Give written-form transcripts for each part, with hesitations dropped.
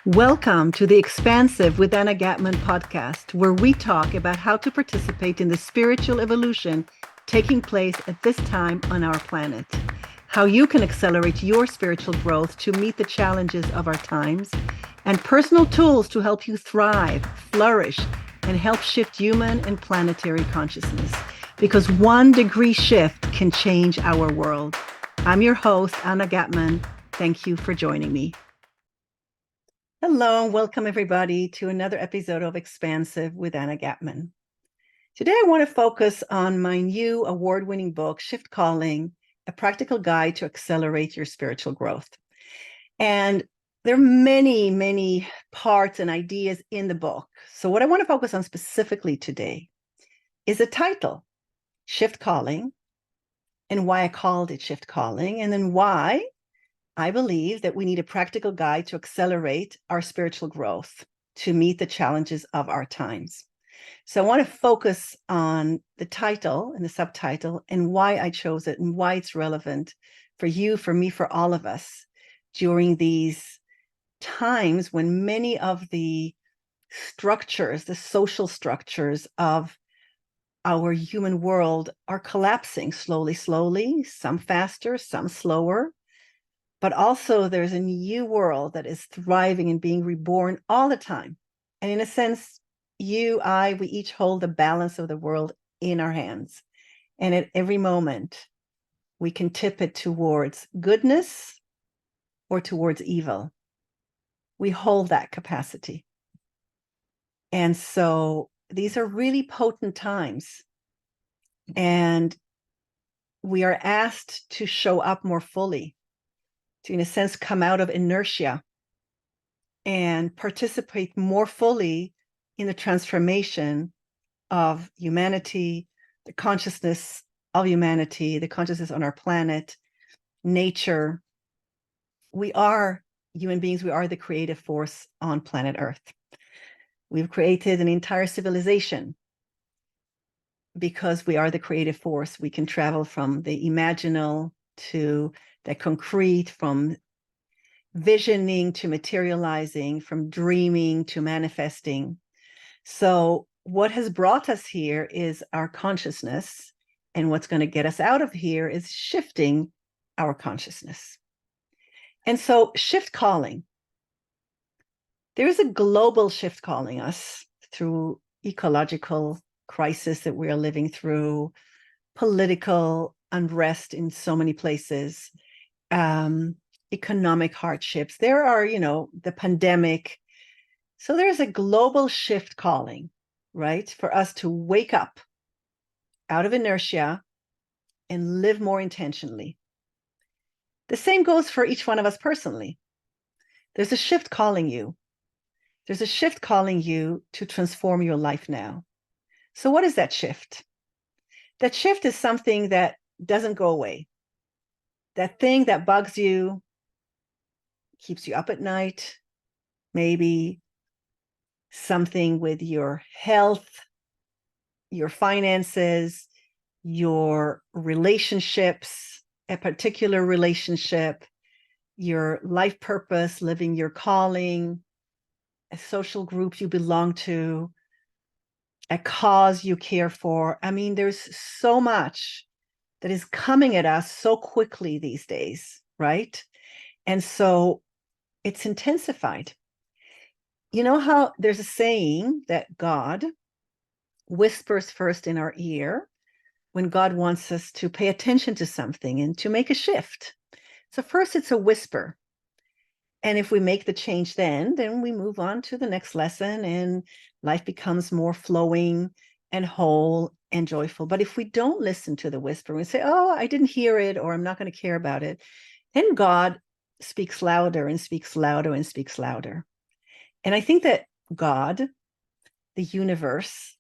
Welcome to the Expansive with Anna Gatmon podcast, where we talk about how to participate in the spiritual evolution taking place at this time on our planet, how you can accelerate your spiritual growth to meet the challenges of our times, and personal tools to help you thrive, flourish, and help shift human and planetary consciousness. Because 1 degree shift can change our world. I'm your host, Anna Gatmon. Thank you for joining me. Hello, and welcome everybody to another episode of Expansive with Anna Gatmon. Today, I want to focus on my new award-winning book, Shift Calling, A Practical Guide to Accelerate Your Spiritual Growth. And there are many, many parts and ideas in the book. So what I want to focus on specifically today is the title, Shift Calling, and why I called it Shift Calling, and then why I believe that we need a practical guide to accelerate our spiritual growth to meet the challenges of our times. So I want to focus on the title and the subtitle and why I chose it and why it's relevant for you, for me, for all of us during these times when many of the structures, the social structures of our human world are collapsing slowly, some faster, some slower. But also there's a new world that is thriving and being reborn all the time. And in a sense, you, I, we each hold the balance of the world in our hands. And at every moment, we can tip it towards goodness or towards evil. We hold that capacity. And so these are really potent times. And we are asked to show up more fully, to, in a sense, come out of inertia and participate more fully in the transformation of humanity, the consciousness of humanity, the consciousness on our planet, nature. We are human beings. We are the creative force on planet Earth. We've created an entire civilization because we are the creative force. We can travel from the imaginal to the concrete, from visioning to materializing, from dreaming to manifesting. So what has brought us here is our consciousness, and what's going to get us out of here is shifting our consciousness. And so shift calling. There's a global shift calling us through ecological crisis that we are living through, political unrest in so many places, economic hardships. There are, the pandemic. So there's a global shift calling, right? For us to wake up out of inertia and live more intentionally. The same goes for each one of us personally. There's a shift calling you. There's a shift calling you to transform your life now. So what is that shift? That shift is something that doesn't go away. That thing that bugs you, keeps you up at night, maybe something with your health, your finances, your relationships, a particular relationship, your life purpose, living your calling, a social group you belong to, a cause you care for. I mean, there's so much that is coming at us so quickly these days, right? And so it's intensified. You know how there's a saying that God whispers first in our ear when God wants us to pay attention to something and to make a shift. So first it's a whisper. And if we make the change then we move on to the next lesson and life becomes more flowing and whole and joyful. But if we don't listen to the whisper, we say, oh, I didn't hear it, or I'm not going to care about it, then God speaks louder and speaks louder and speaks louder. And I think that God, the universe,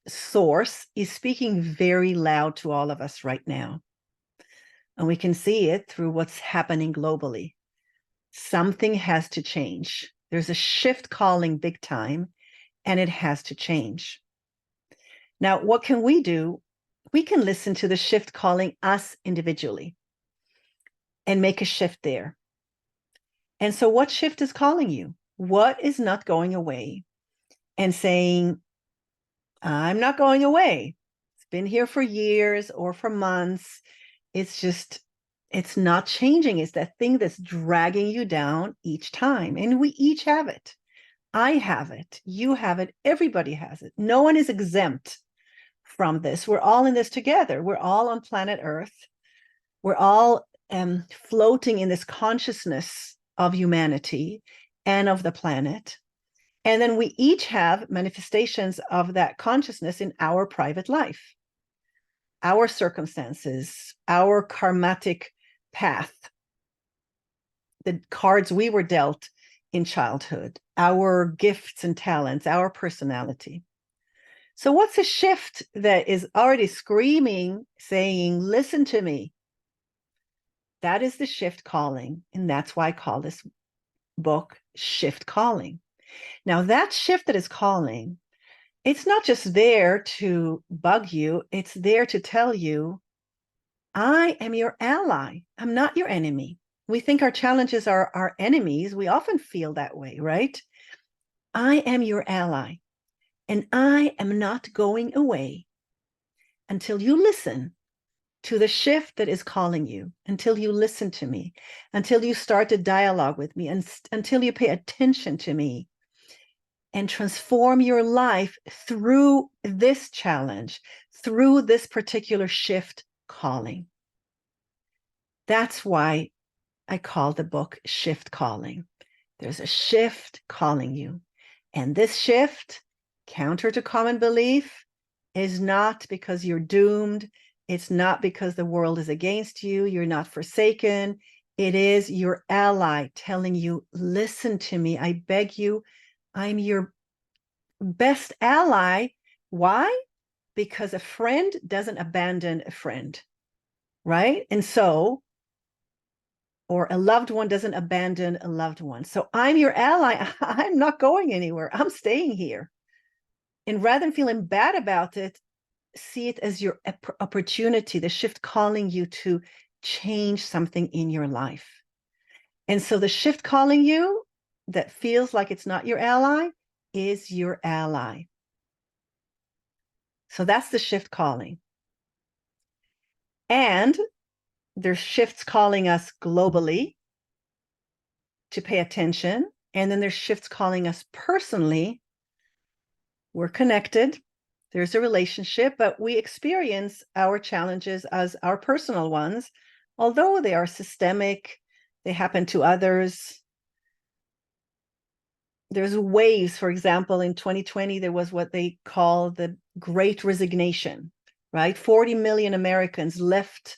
source, is speaking very loud to all of us right now. And we can see it through what's happening globally. Something has to change. There's a shift calling big time, and it has to change. Now, what can we do? We can listen to the shift calling us individually and make a shift there. And so what shift is calling you? What is not going away and saying, I'm not going away. It's been here for years or for months. It's just, it's not changing. It's that thing that's dragging you down each time. And we each have it. I have it. You have it. Everybody has it. No one is exempt from this. We're all in this together. We're all on planet Earth. We're all floating in this consciousness of humanity and of the planet. And then we each have manifestations of that consciousness in our private life, our circumstances, our karmatic path, the cards we were dealt in childhood, our gifts and talents, our personality. So what's a shift that is already screaming, saying, listen to me? That is the shift calling. And that's why I call this book Shift Calling. Now, that shift that is calling, it's not just there to bug you. It's there to tell you, I am your ally. I'm not your enemy. We think our challenges are our enemies. We often feel that way, right? I am your ally, and I am not going away until you listen to the shift that is calling you, until you listen to me, until you start to dialogue with me, and until you pay attention to me and transform your life through this challenge, through this particular shift calling. That's why I call the book Shift Calling. There's a shift calling you. And this shift, counter to common belief, is not because you're doomed. It's not because the world is against you. You're not forsaken. It is your ally telling you, listen to me. I beg you. I'm your best ally. Why? Because a friend doesn't abandon a friend, right? And so, or a loved one doesn't abandon a loved one. So I'm your ally. I'm not going anywhere. I'm staying here. And rather than feeling bad about it, see it as your opportunity, the shift calling you to change something in your life. And so the shift calling you that feels like it's not your ally is your ally. So that's the shift calling. And there's shifts calling us globally to pay attention. And then there's shifts calling us personally. We're connected. There's a relationship, but we experience our challenges as our personal ones, although they are systemic, they happen to others. There's waves, for example, in 2020, there was what they call the Great Resignation, right? 40 million Americans left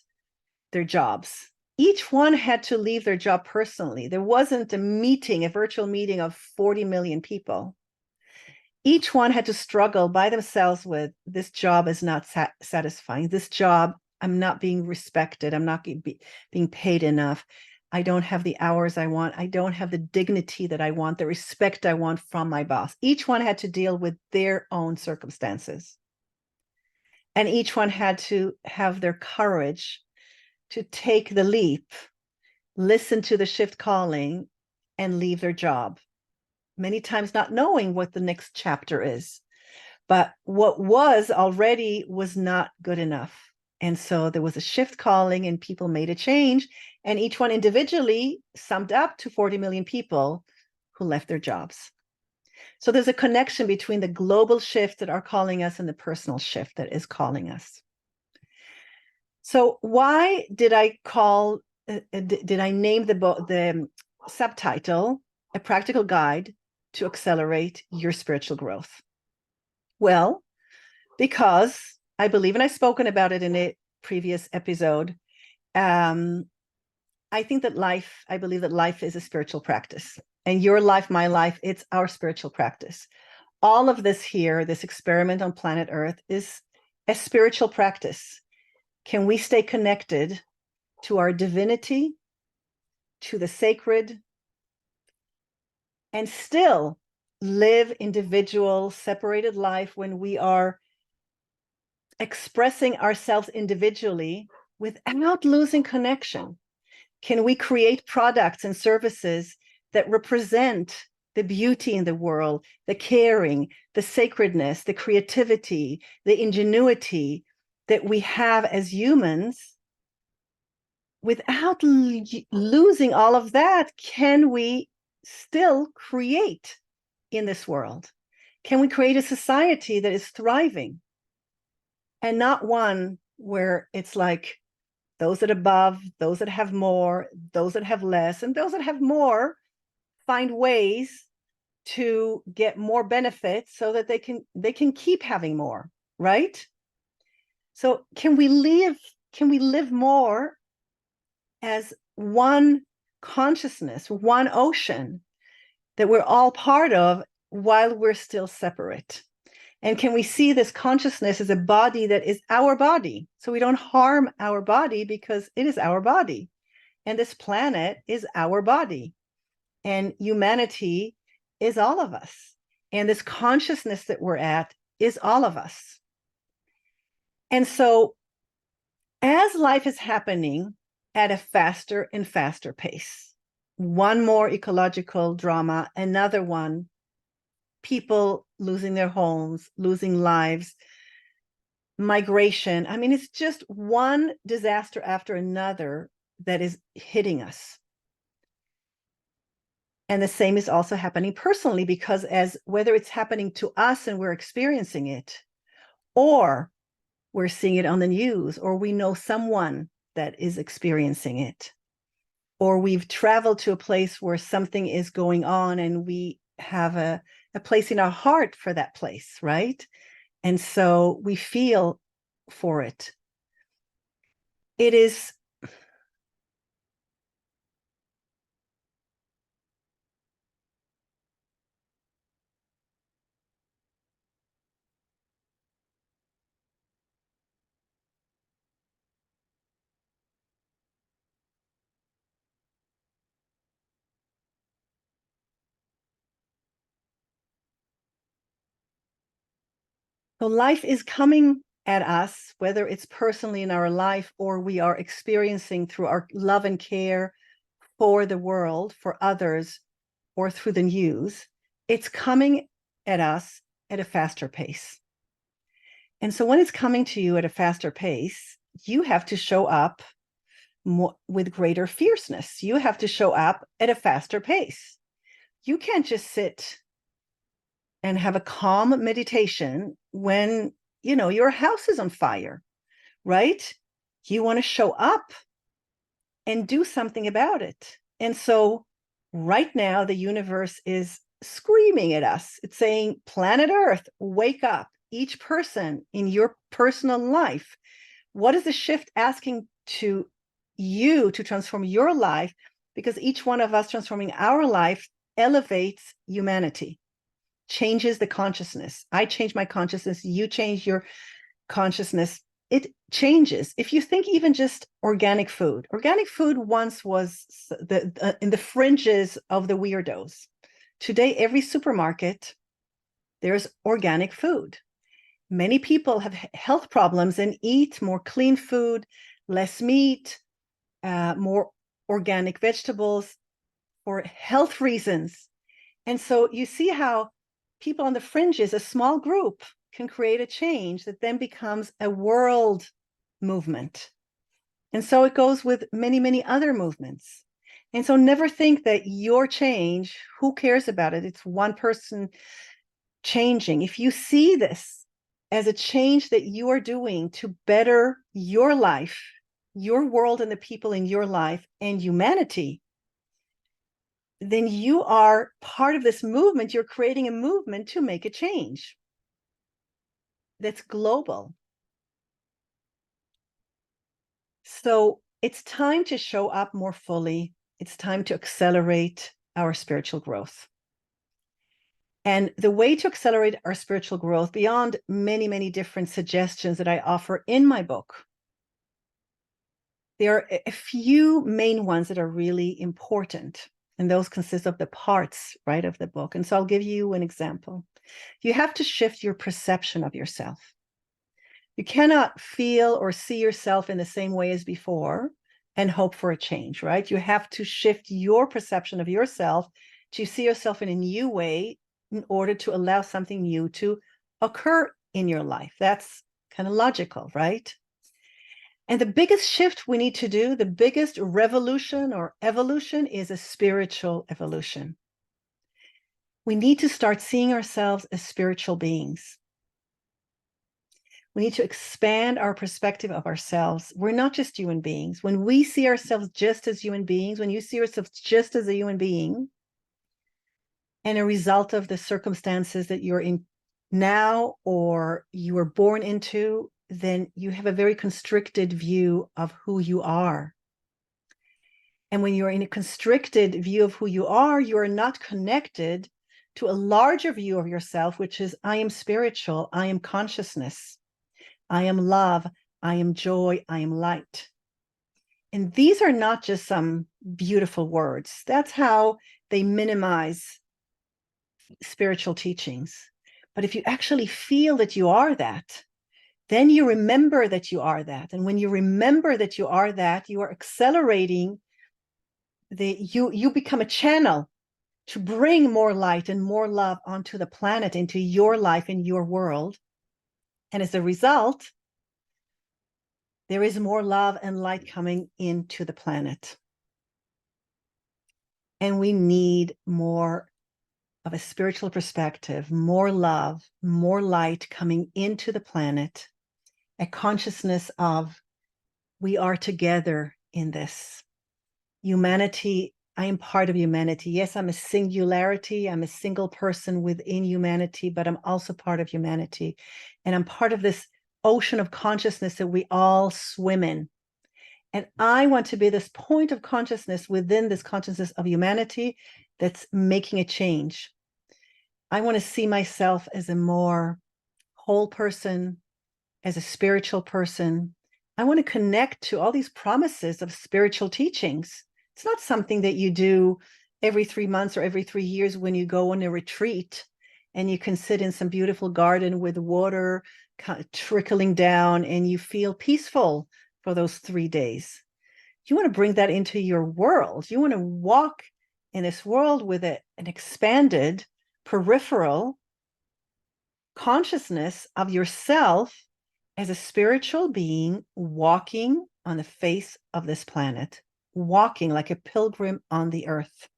their jobs. Each one had to leave their job personally. There wasn't a meeting, a virtual meeting of 40 million people. Each one had to struggle by themselves with, this job is not satisfying. This job, I'm not being respected. I'm not being paid enough. I don't have the hours I want. I don't have the dignity that I want, the respect I want from my boss. Each one had to deal with their own circumstances. And each one had to have their courage to take the leap, listen to the shift calling, and leave their job. Many times not knowing what the next chapter is. But what was already was not good enough. And so there was a shift calling and people made a change. And each one individually summed up to 40 million people who left their jobs. So there's a connection between the global shift that are calling us and the personal shift that is calling us. So why did I name the book, the subtitle, A Practical Guide to Accelerate Your Spiritual Growth? Well, because I believe, and I've spoken about it in a previous episode, I believe that life is a spiritual practice. And your life, my life, it's our spiritual practice. All of this here, this experiment on planet Earth, is a spiritual practice. Can we stay connected to our divinity, to the sacred, and still live individual, separated life when we are expressing ourselves individually without losing connection? Can we create products and services that represent the beauty in the world, the caring, the sacredness, the creativity, the ingenuity that we have as humans, without losing all of that, can we still create in this world? Can we create a society that is thriving and not one where it's like those that above, those that have more, those that have less, and those that have more find ways to get more benefits so that they can keep having more, right? So can we live more as one consciousness, one ocean that we're all part of while we're still separate? And can we see this consciousness as a body that is our body? So we don't harm our body because it is our body. And this planet is our body. And humanity is all of us. And this consciousness that we're at is all of us. And so as life is happening at a faster and faster pace, one more ecological drama, another one, people losing their homes, losing lives, migration. I mean, it's just one disaster after another that is hitting us. And the same is also happening personally, because as whether it's happening to us and we're experiencing it, or we're seeing it on the news, or we know someone that is experiencing it, or we've traveled to a place where something is going on and we have a place in our heart for that place, right? And so we feel for it. It is so life is coming at us, whether it's personally in our life or we are experiencing through our love and care for the world, for others, or through the news. It's coming at us at a faster pace. And so when it's coming to you at a faster pace, you have to show up more, with greater fierceness. You have to show up at a faster pace. You can't just sit and have a calm meditation when, your house is on fire, right? You want to show up and do something about it. And so right now, the universe is screaming at us. It's saying, planet Earth, wake up. Each person in your personal life, what is the shift asking to you to transform your life? Because each one of us transforming our life elevates humanity, changes the consciousness. I change my consciousness, you change your consciousness. It changes. If you think even just organic food once was in the fringes of the weirdos. Today, every supermarket, there's organic food. Many people have health problems and eat more clean food, less meat, more organic vegetables for health reasons. And so you see how people on the fringes, a small group, can create a change that then becomes a world movement. And so it goes with many, many other movements. And so never think that your change, who cares about it? It's one person changing. If you see this as a change that you are doing to better your life, your world, and the people in your life and humanity, then you are part of this movement. You're creating a movement to make a change that's global. So it's time to show up more fully. It's time to accelerate our spiritual growth. And the way to accelerate our spiritual growth, beyond many, many different suggestions that I offer in my book, there are a few main ones that are really important. And those consist of the parts, right, of the book. And so I'll give you an example. You have to shift your perception of yourself. You cannot feel or see yourself in the same way as before, and hope for a change, right? You have to shift your perception of yourself to see yourself in a new way in order to allow something new to occur in your life. That's kind of logical, right? And the biggest shift we need to do, the biggest revolution or evolution, is a spiritual evolution. We need to start seeing ourselves as spiritual beings. We need to expand our perspective of ourselves. We're not just human beings. When we see ourselves just as human beings, when you see yourself just as a human being, and a result of the circumstances that you're in now or you were born into, then you have a very constricted view of who you are. And when you're in a constricted view of who you are not connected to a larger view of yourself, which is, I am spiritual, I am consciousness, I am love, I am joy, I am light. And these are not just some beautiful words. That's how they minimize spiritual teachings. But if you actually feel that you are that, then you remember that you are that. And when you remember that you are that, you are accelerating you become a channel to bring more light and more love onto the planet, into your life, in your world. And as a result, there is more love and light coming into the planet. And we need more of a spiritual perspective, more love, more light coming into the planet, a consciousness of we are together in this. Humanity, I am part of humanity. Yes, I'm a singularity. I'm a single person within humanity, but I'm also part of humanity. And I'm part of this ocean of consciousness that we all swim in. And I want to be this point of consciousness within this consciousness of humanity that's making a change. I want to see myself as a more whole person, as a spiritual person. I want to connect to all these promises of spiritual teachings. It's not something that you do every 3 months or every 3 years when you go on a retreat and you can sit in some beautiful garden with water trickling down and you feel peaceful for those 3 days. You want to bring that into your world. You want to walk in this world with an expanded peripheral consciousness of yourself as a spiritual being walking on the face of this planet, walking like a pilgrim on the earth.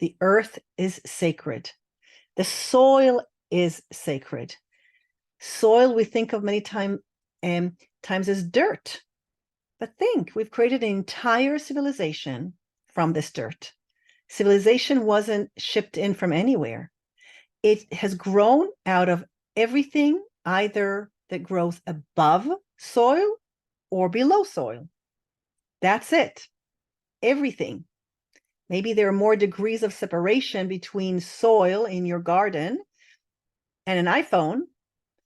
The earth is sacred. The soil is sacred. Soil we think of many times as dirt. But think, we've created an entire civilization from this dirt. Civilization wasn't shipped in from anywhere. It has grown out of everything, either that grows above soil or below soil. That's it. Everything. Maybe there are more degrees of separation between soil in your garden and an iPhone.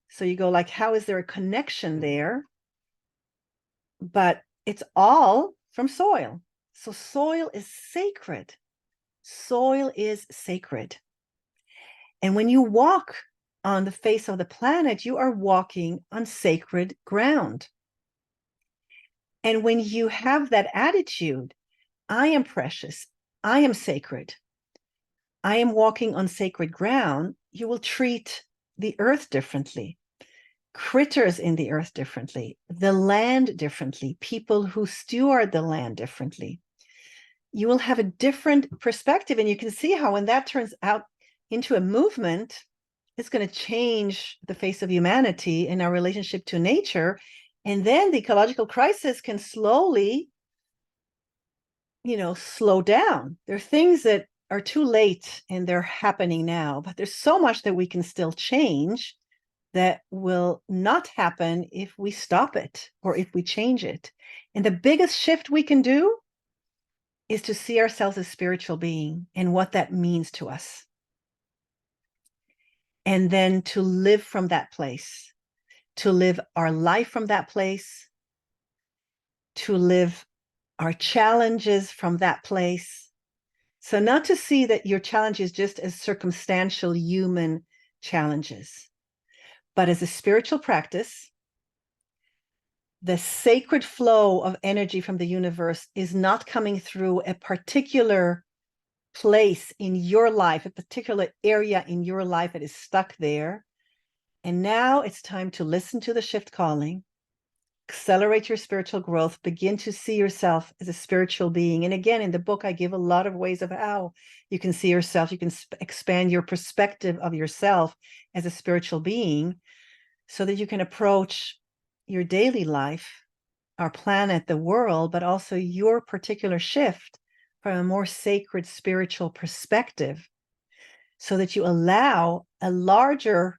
So you go like, how is there a connection there? But it's all from soil. So soil is sacred. Soil is sacred. And when you walk on the face of the planet, you are walking on sacred ground. And when you have that attitude, I am precious, I am sacred, I am walking on sacred ground, you will treat the earth differently, critters in the earth differently, the land differently, people who steward the land differently. You will have a different perspective. And you can see how when that turns out into a movement, it's going to change the face of humanity and our relationship to nature. And then the ecological crisis can slowly, slow down. There are things that are too late and they're happening now, but there's so much that we can still change that will not happen if we stop it or if we change it. And the biggest shift we can do is to see ourselves as spiritual being and what that means to us. And then to live from that place, to live our life from that place, to live our challenges from that place. So not to see that your challenges just as circumstantial human challenges, but as a spiritual practice the sacred flow of energy from the universe is not coming through a particular place in your life, a particular area in your life that is stuck there. And now it's time to listen to the shift calling, accelerate your spiritual growth, begin to see yourself as a spiritual being. And again, in the book, I give a lot of ways of how you can see yourself. You can expand your perspective of yourself as a spiritual being so that you can approach your daily life, our planet, the world, but also your particular shift from a more sacred spiritual perspective, so that you allow a larger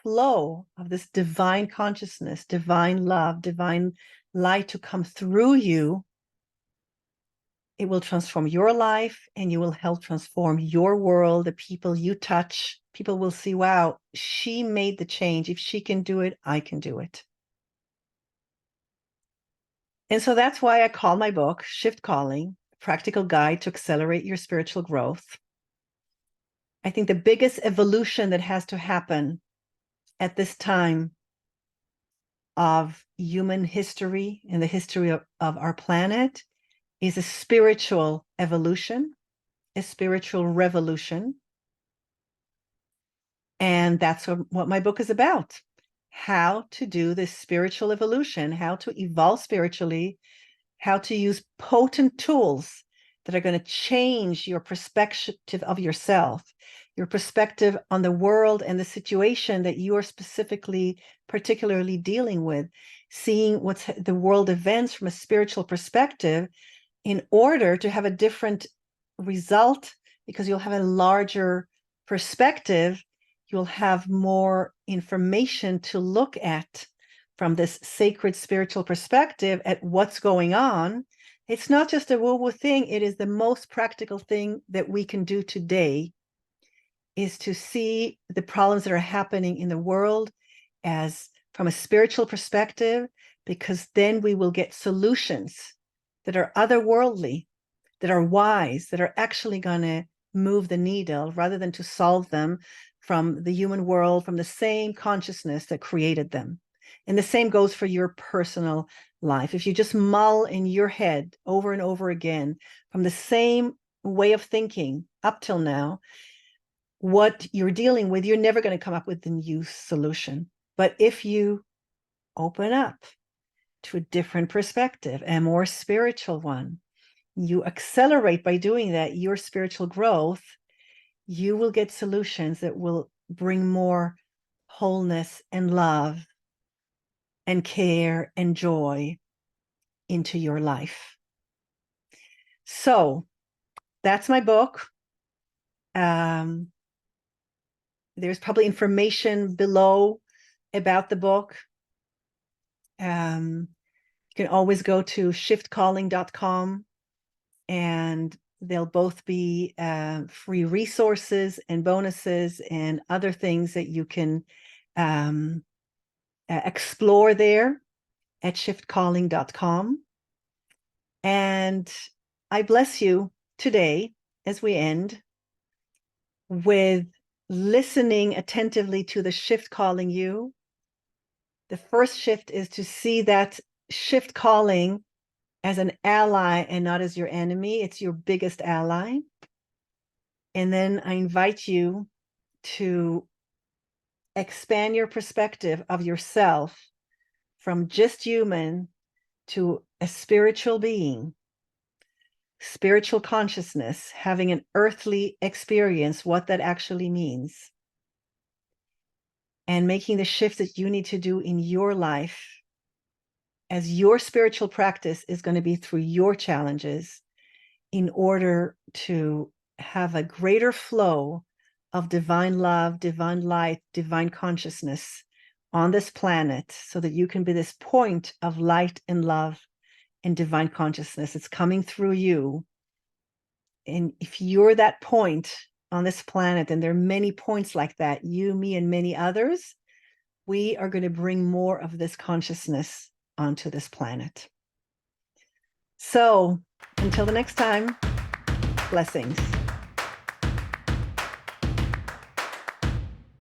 flow of this divine consciousness, divine love, divine light to come through you. It will transform your life and you will help transform your world, the people you touch. People will see, wow, she made the change. If she can do it, I can do it. And so that's why I call my book Shift Calling, Practical Guide to Accelerate Your Spiritual Growth. I think the biggest evolution that has to happen at this time of human history and the history of our planet is a spiritual evolution, a spiritual revolution. And that's what my book is about. How to do this spiritual evolution, how to evolve spiritually, how to use potent tools that are going to change your perspective of yourself, your perspective on the world and the situation that you are particularly dealing with, seeing what's the world events from a spiritual perspective in order to have a different result, because you'll have a larger perspective. You'll have more information to look at from this sacred spiritual perspective at what's going on. It's not just a woo-woo thing. It is the most practical thing that we can do today, is to see the problems that are happening in the world as from a spiritual perspective, because then we will get solutions that are otherworldly, that are wise, that are actually going to move the needle rather than to solve them from the human world, from the same consciousness that created them. And the same goes for your personal life. If you just mull in your head over and over again from the same way of thinking up till now, what you're dealing with, you're never going to come up with the new solution. But if you open up to a different perspective, a more spiritual one, you accelerate by doing that your spiritual growth, you will get solutions that will bring more wholeness and love and care and joy into your life. So that's my book. There's probably information below about the book. You can always go to shiftcalling.com, and there'll both be free resources and bonuses and other things that you can explore there at shiftcalling.com. And I bless you today as we end with listening attentively to the shift calling you. The first shift is to see that shift calling as an ally and not as your enemy. It's your biggest ally. And then I invite you to expand your perspective of yourself from just human to a spiritual being, spiritual consciousness, having an earthly experience, what that actually means, and making the shift that you need to do in your life, as your spiritual practice is going to be through your challenges, in order to have a greater flow of divine love, divine light, divine consciousness on this planet, so that you can be this point of light and love and divine consciousness. It's coming through you. And if you're that point on this planet, and there are many points like that, you, me, and many others, we are going to bring more of this consciousness onto this planet. So until the next time, blessings.